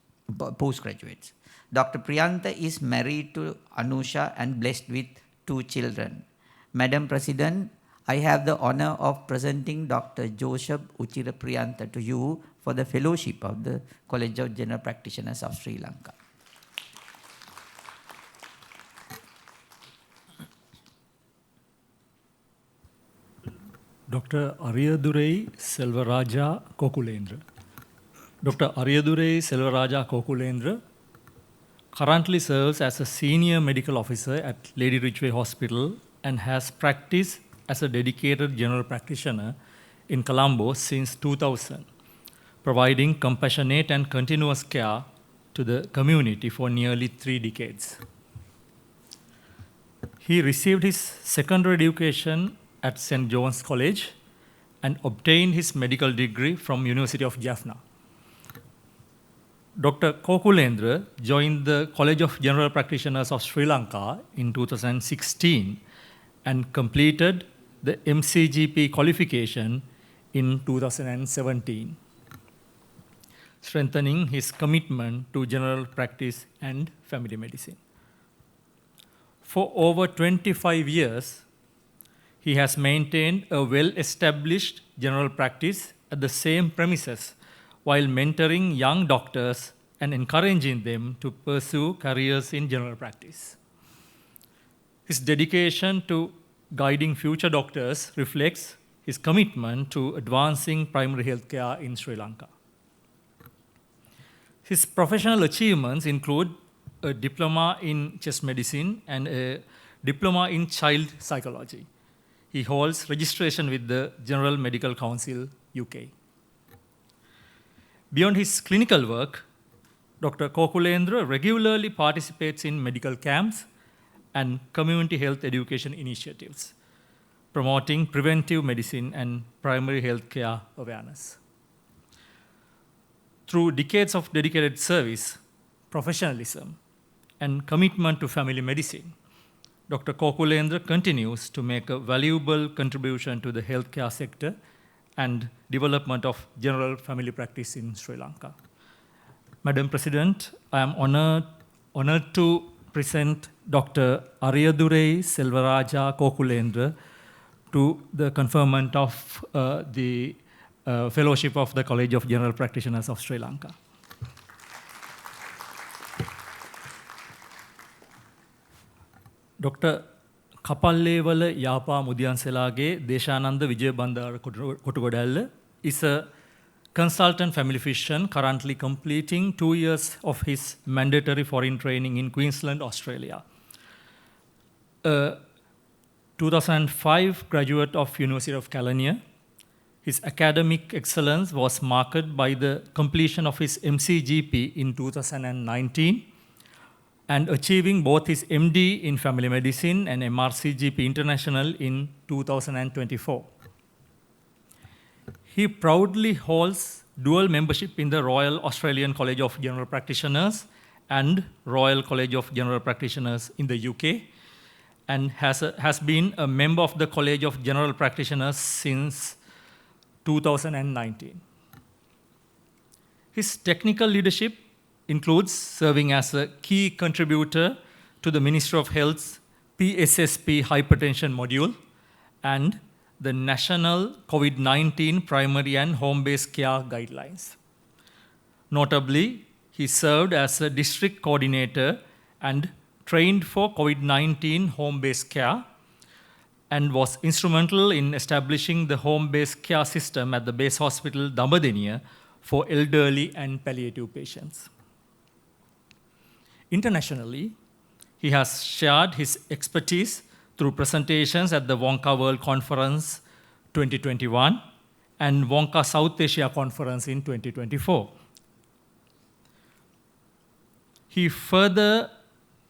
Speaker 7: postgraduates. Dr. Priyantha is married to Anusha and blessed with 2 children. Madam President, I have the honor of presenting Dr. Joseph Uchira Priyantha to you for the fellowship of the College of General Practitioners of Sri Lanka.
Speaker 9: Dr. Ariyadurei Selvaraja Kokulendra. Dr. Ariyadurei Selvaraja Kokulendra currently serves as a senior medical officer at Lady Ridgeway Hospital and has practiced as a dedicated general practitioner in Colombo since 2000, providing compassionate and continuous care to the community for nearly 3 decades. He received his secondary education at St. John's College and obtained his medical degree from University of Jaffna. Dr. Kokulendra joined the College of General Practitioners of Sri Lanka in 2016 and completed the MCGP qualification in 2017, strengthening his commitment to general practice and family medicine. For over 25 years, he has maintained a well-established general practice at the same premises while mentoring young doctors and encouraging them to pursue careers in general practice. His dedication to guiding future doctors reflects his commitment to advancing primary health care in Sri Lanka. His professional achievements include a diploma in chest medicine and a diploma in child psychology. He holds registration with the General Medical Council, UK. Beyond his clinical work, Dr. Kokulendra regularly participates in medical camps and community health education initiatives, promoting preventive medicine and primary health care awareness. Through decades of dedicated service, professionalism, and commitment to family medicine, Dr. Kokulendra continues to make a valuable contribution to the healthcare sector and development of general family practice in Sri Lanka. Madam President, I am honored to present Dr. Ariyadurei Selvaraja Kokulendra to the conferment of the Fellowship of the College of General Practitioners of Sri Lanka. Dr. Kapallewala Yapa Mudiyanselage Deshananda Vijay Bandara Kotugodalla is a consultant family physician currently completing 2 years of his mandatory foreign training in Queensland, Australia. A 2005 graduate of University of California, his academic excellence was marked by the completion of his MCGP in 2019 and achieving both his MD in family medicine and MRCGP International in 2024. He proudly holds dual membership in the Royal Australian College of General Practitioners and Royal College of General Practitioners in the UK, and has been a member of the College of General Practitioners since 2019. His technical leadership includes serving as a key contributor to the Ministry of Health's PSSP hypertension module and the National COVID-19 Primary and Home-Based Care Guidelines. Notably, he served as a district coordinator and trained for COVID-19 home-based care and was instrumental in establishing the home-based care system at the base hospital Dambadeniya for elderly and palliative patients. Internationally, he has shared his expertise through presentations at the Wonka World Conference 2021 and Wonka South Asia Conference in 2024. He further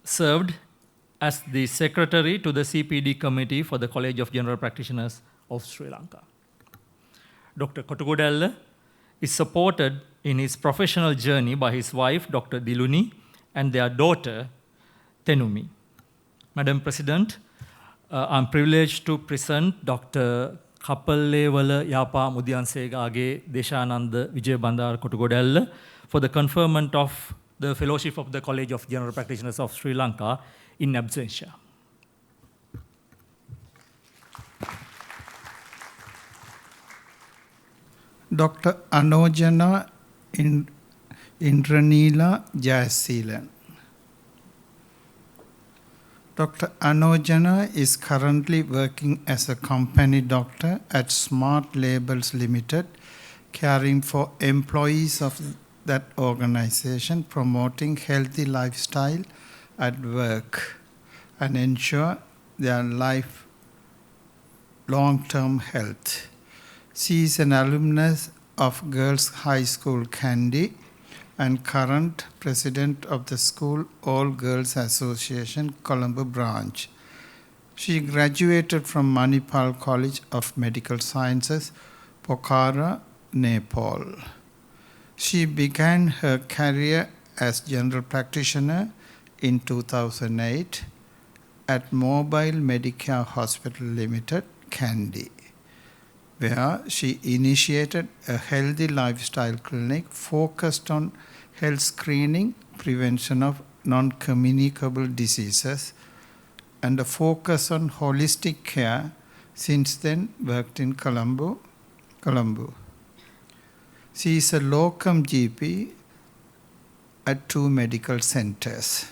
Speaker 9: served as the secretary to the CPD committee for the College of General Practitioners of Sri Lanka. Dr. Kotugodalla is supported in his professional journey by his wife, Dr. Diluni, and their daughter, Tenumi. Madam President, I'm privileged to present Dr. Kapallewala Yapa Mudiyansegage Deshananda Vijay Bandar Kotugodalla for the conferment of the Fellowship of the College of General Practitioners of Sri Lanka in absentia.
Speaker 4: Dr. Anojana Indranila Jayasilan. Dr. Anojana is currently working as a company doctor at Smart Labels Limited, caring for employees of that organization, promoting healthy lifestyle at work and ensure their life long-term health. She is an alumnus of Girls High School Kandy and current president of the school All Girls Association Colombo branch. She graduated from Manipal College of Medical Sciences, Pokhara, Nepal. She began her career as general practitioner in 2008 at Mobile Medicare Hospital Limited, Kandy, where she initiated a healthy lifestyle clinic focused on health screening, prevention of non-communicable diseases, and a focus on holistic care. Since then, worked in Colombo. She is a locum GP at 2 medical centers.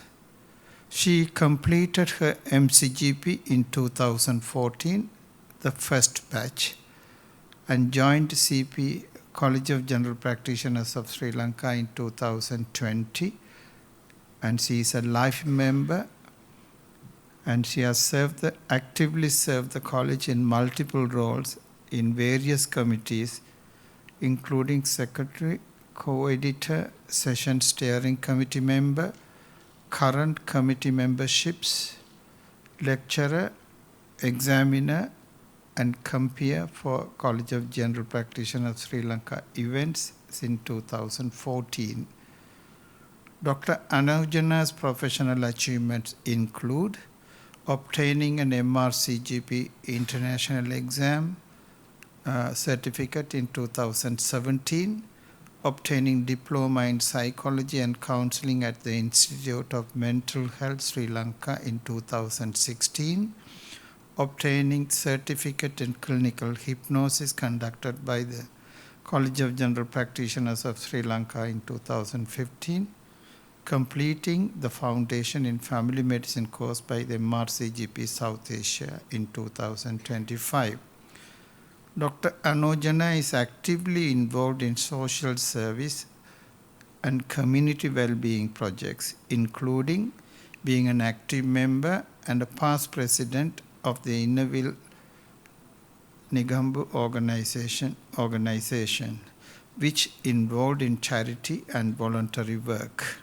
Speaker 4: She completed her MCGP in 2014, the first batch, and joined CP College of General Practitioners of Sri Lanka in 2020. And she is a life member, and she has actively served the college in multiple roles in various committees, including secretary, co-editor, session steering committee member, current committee memberships, lecturer, examiner, and compere for College of General Practitioners of Sri Lanka events since 2014. Dr. Anojana's professional achievements include obtaining an MCGP international exam certificate in 2017, obtaining diploma in psychology and counseling at the Institute of Mental Health Sri Lanka in 2016, obtaining certificate in clinical hypnosis conducted by the College of General Practitioners of Sri Lanka in 2015, completing the Foundation in Family Medicine course by the MCGP South Asia in 2025. Dr. Anojana is actively involved in social service and community well-being projects, including being an active member and a past president of the Innerville Nigambu organization, which involved in charity and voluntary work.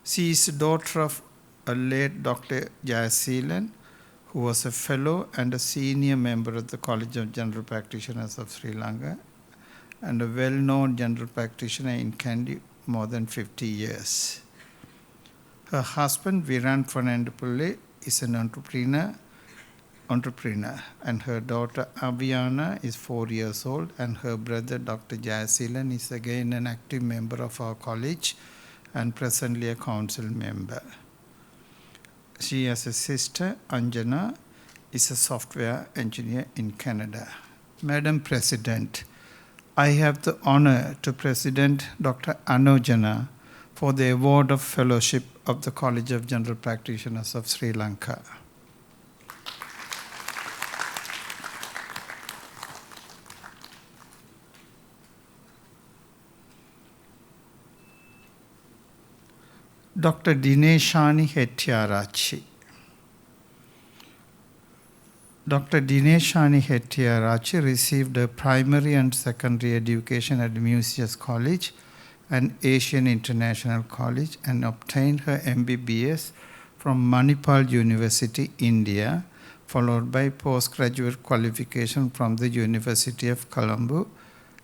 Speaker 4: She is the daughter of a late Dr. Jayasilan, who was a fellow and a senior member of the College of General Practitioners of Sri Lanka and a well-known general practitioner in Kandy more than 50 years. Her husband, Viran Fernandopulle, is an entrepreneur, and her daughter Aviana is 4 years old, and her brother Dr. Jayasilan is again an active member of our college and presently a council member. She has a sister, Anjana, is a software engineer in Canada. Madam President, I have the honor to present Dr. Anojana for the award of fellowship of the College of General Practitioners of Sri Lanka. Dr. Dineshani Hettiarachchi. Dr. Dineshani Hettiarachchi received her primary and secondary education at Musaeus College and Asian International College and obtained her MBBS from Manipal University, India, followed by postgraduate qualification from the University of Colombo,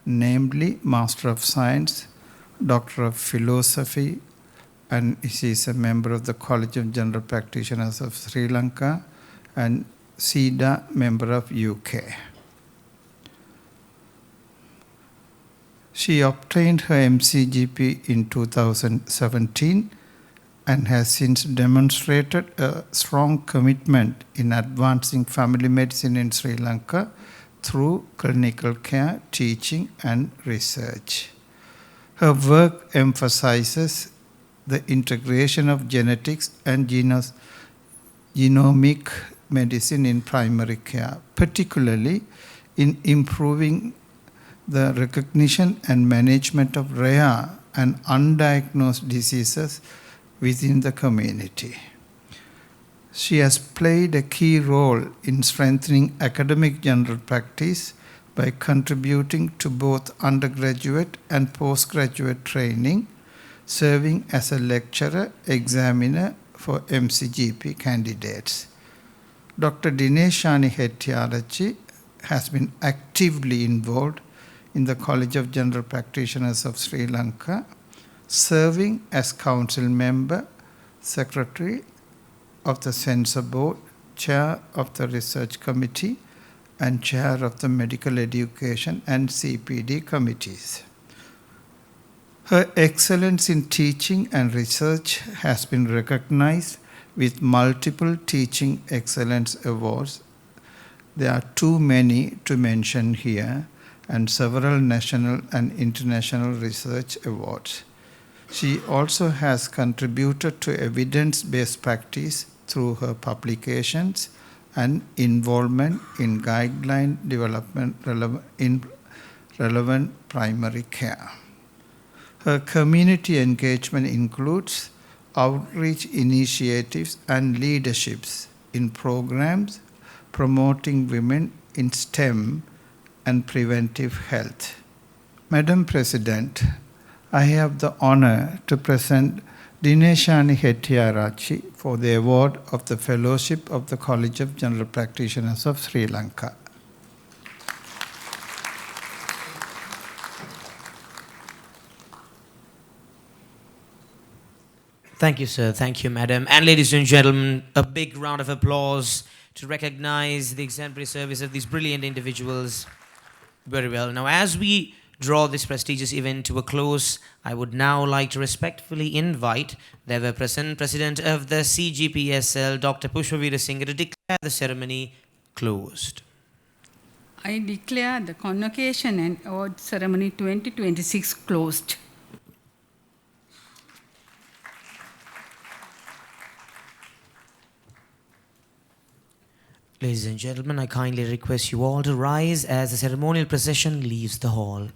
Speaker 4: namely Master of Science, Doctor of Philosophy, and she is a member of the College of General Practitioners of Sri Lanka and SIDA member of UK. She obtained her MCGP in 2017 and has since demonstrated a strong commitment in advancing family medicine in Sri Lanka through clinical care, teaching, and research. Her work emphasizes the integration of genetics and genomic medicine in primary care, particularly in improving the recognition and management of rare and undiagnosed diseases within the community. She has played a key role in strengthening academic general practice by contributing to both undergraduate and postgraduate training, serving as a lecturer examiner for MCGP candidates. Dr. Dineshani Hettiarachchi has been actively involved in the College of General Practitioners of Sri Lanka, serving as council member, secretary of the censor board, chair of the research committee, and chair of the medical education and CPD committees. Her excellence in teaching and research has been recognized with multiple teaching excellence awards. There are too many to mention here, and several national and international research awards. She also has contributed to evidence-based practice through her publications and involvement in guideline development in relevant primary care. Her community engagement includes outreach initiatives and leaderships in programs promoting women in STEM and preventive health. Madam President, I have the honor to present Dineshani Hettiarachchi for the award of the Fellowship of the College of General Practitioners of Sri Lanka.
Speaker 1: Thank you, sir. Thank you, madam. And ladies and gentlemen, a big round of applause to recognize the exemplary service of these brilliant individuals. Very well. Now, as we draw this prestigious event to a close, I would now like to respectfully invite the ever-present President of the CGPSL, Dr. Pushpaveera Singh, to declare the ceremony closed.
Speaker 3: I declare the Convocation and Award Ceremony 2026 closed.
Speaker 1: Ladies and gentlemen, I kindly request you all to rise as the ceremonial procession leaves the hall.